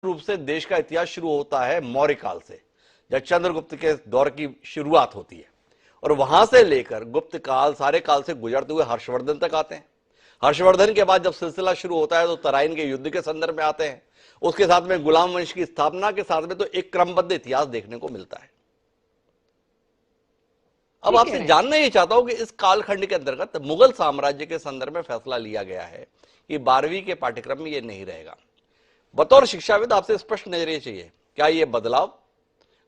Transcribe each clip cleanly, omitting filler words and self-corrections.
रूप से देश का इतिहास शुरू होता है मौर्य काल से, जब चंद्रगुप्त के दौर की शुरुआत होती है और वहां से लेकर गुप्त काल सारे काल से गुजरते हुए हर्षवर्धन तक आते हैं। हर्षवर्धन के बाद जब सिलसिला शुरू होता है तो तराइन के युद्ध के संदर्भ में आते हैं। उसके साथ में गुलाम वंश की स्थापना के साथ में तो एक क्रमबद्ध इतिहास देखने को मिलता है। अब आपसे जानना ही चाहता हूं कि इस कालखंड के अंतर्गत मुगल साम्राज्य के संदर्भ में फैसला लिया गया है कि 12वीं के पाठ्यक्रम में यह नहीं रहेगा। बतौर शिक्षाविद आपसे स्पष्ट नजरिए चाहिए, क्या यह बदलाव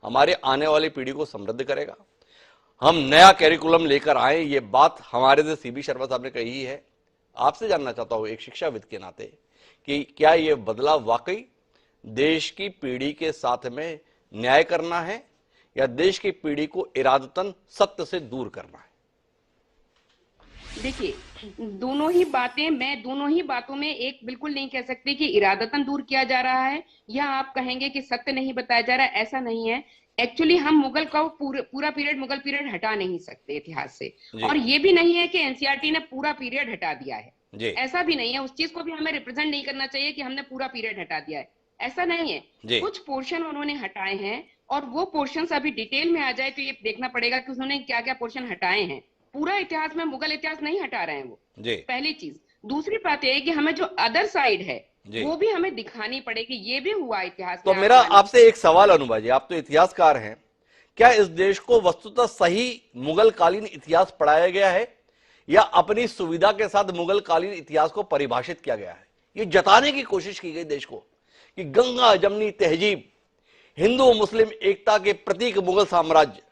हमारे आने वाली पीढ़ी को समृद्ध करेगा? हम नया कैरिकुलम लेकर आए, ये बात हमारे से सीबी शर्मा साहब ने कही है। आपसे जानना चाहता हूं एक शिक्षाविद के नाते कि क्या यह बदलाव वाकई देश की पीढ़ी के साथ में न्याय करना है या देश की पीढ़ी को इरादतन सत्य से दूर करना है? देखिए, दोनों ही बातों में एक बिल्कुल नहीं कह सकते कि इरादतन दूर किया जा रहा है या आप कहेंगे कि सत्य नहीं बताया जा रहा है। ऐसा नहीं है। एक्चुअली हम मुगल का पूरा पीरियड मुगल पीरियड हटा नहीं सकते इतिहास से, और ये भी नहीं है कि एनसीईआरटी ने पूरा पीरियड हटा दिया है। ऐसा भी नहीं है। उस चीज को भी हमें रिप्रेजेंट नहीं करना चाहिए कि हमने पूरा पीरियड हटा दिया है, ऐसा नहीं है। कुछ पोर्शन उन्होंने हटाए हैं और वो पोर्शन अभी डिटेल में आ जाए तो ये देखना पड़ेगा कि उन्होंने क्या क्या पोर्शन हटाए हैं। पूरा इतिहास में मुगल इतिहास नहीं हटा रहे हैं वो, पहली चीज। दूसरी बात यह है कि हमें जो अदर साइड है वो भी हमें दिखानी पड़ेगी, ये भी हुआ इतिहास में। तो मेरा आपसे एक सवाल अनुभा जी, आप तो इतिहासकार हैं, क्या इस देश को वस्तुतः सही मुगल कालीन इतिहास पढ़ाया गया है या अपनी सुविधा के साथ मुगल कालीन इतिहास को परिभाषित किया गया है? ये जताने की कोशिश की गई देश को कि गंगा जमनी तहजीब, हिंदू मुस्लिम एकता के प्रतीक मुगल साम्राज्य,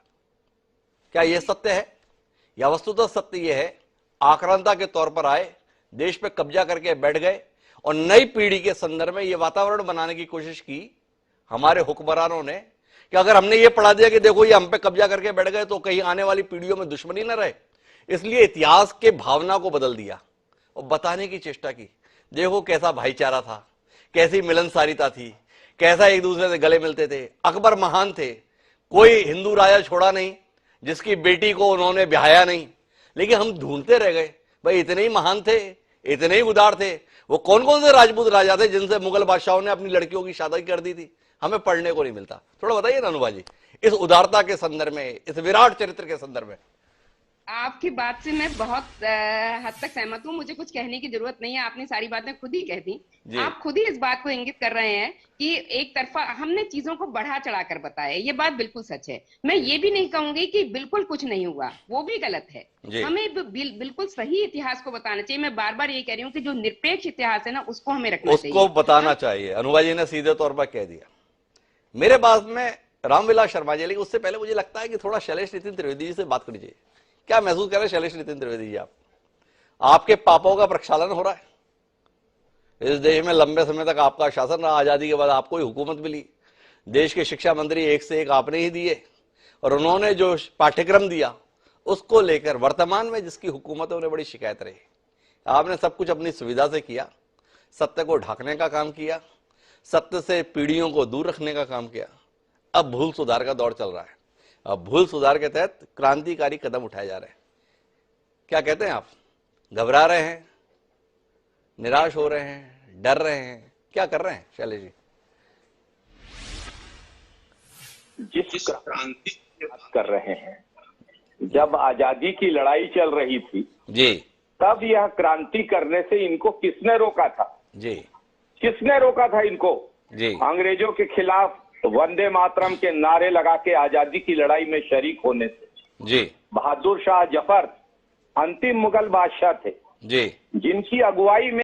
क्या यह सत्य है या वस्तुतः सत्य यह है आक्रांता के तौर पर आए, देश पे कब्जा करके बैठ गए और नई पीढ़ी के संदर्भ में यह वातावरण बनाने की कोशिश की हमारे हुक्मरानों ने कि अगर हमने ये पढ़ा दिया कि देखो ये हम पे कब्जा करके बैठ गए तो कहीं आने वाली पीढ़ियों में दुश्मनी न रहे, इसलिए इतिहास के भावना को बदल दिया और बताने की चेष्टा की, देखो कैसा भाईचारा था, कैसी मिलनसारिता थी, कैसा एक दूसरे से गले मिलते थे। अकबर महान थे, कोई हिंदू राजा छोड़ा नहीं जिसकी बेटी को उन्होंने ब्याया नहीं, लेकिन हम ढूंढते रह गए भाई इतने ही महान थे, इतने ही उदार थे, वो कौन कौन से राजपूत राजा थे जिनसे मुगल बादशाहों ने अपनी लड़कियों की शादी कर दी थी? हमें पढ़ने को नहीं मिलता। थोड़ा बताइए ना अनुभा जी, इस उदारता के संदर्भ में, इस विराट चरित्र के संदर्भ में। आपकी बात से मैं बहुत हद तक सहमत हूँ, मुझे कुछ कहने की जरूरत नहीं है, आपने सारी बातें खुद ही कह दी। आप खुद ही इस बात को इंगित कर रहे हैं कि एक तरफा हमने चीजों को बढ़ा चढ़ाकर बताया, ये बात बिल्कुल सच है। मैं ये भी नहीं कहूंगी कि बिल्कुल कुछ नहीं हुआ, वो भी गलत है। हमें बिल्कुल सही इतिहास को बताना चाहिए। मैं बार बार ये कह रही हूँ कि जो निरपेक्ष इतिहास है ना, उसको हमें रखना चाहिए, उसको बताना चाहिए। अनुभा जी ने सीधे तौर पर कह दिया। मेरे पास में रामविलास शर्मा जी, लेकिन उससे पहले मुझे लगता है कि थोड़ा शैलेश नितिन त्रिवेदी जी से बात करनी चाहिए। क्या महसूस कर रहे हैं शैलेश नितिन त्रिवेदी जी? आपके पापों का प्रक्षालन हो रहा है। इस देश में लंबे समय तक आपका शासन रहा, आजादी के बाद आपको ही हुकूमत मिली, देश के शिक्षा मंत्री एक से एक आपने ही दिए, और उन्होंने जो पाठ्यक्रम दिया उसको लेकर वर्तमान में जिसकी हुकूमत है उन्हें बड़ी शिकायत रही। आपने सब कुछ अपनी सुविधा से किया, सत्य को ढांकने का काम किया, सत्य से पीढ़ियों को दूर रखने का काम किया। अब भूल सुधार का दौर चल रहा है। अब भूल सुधार के तहत क्रांतिकारी कदम उठाए जा रहे हैं। क्या कहते हैं आप? घबरा रहे हैं, निराश हो रहे हैं, डर रहे हैं, क्या कर रहे हैं शैलेश जी? जिस क्रांति की बात कर रहे हैं, जब आजादी की लड़ाई चल रही थी जी, तब यह क्रांति करने से इनको किसने रोका था? जी, किसने रोका था इनको? जी, अंग्रेजों के खिलाफ वंदे मातरम के नारे लगा के आजादी की लड़ाई में शरीक होने से। जी, बहादुर शाह जफर अंतिम मुगल बादशाह थे, जी, जिनकी अगुवाई में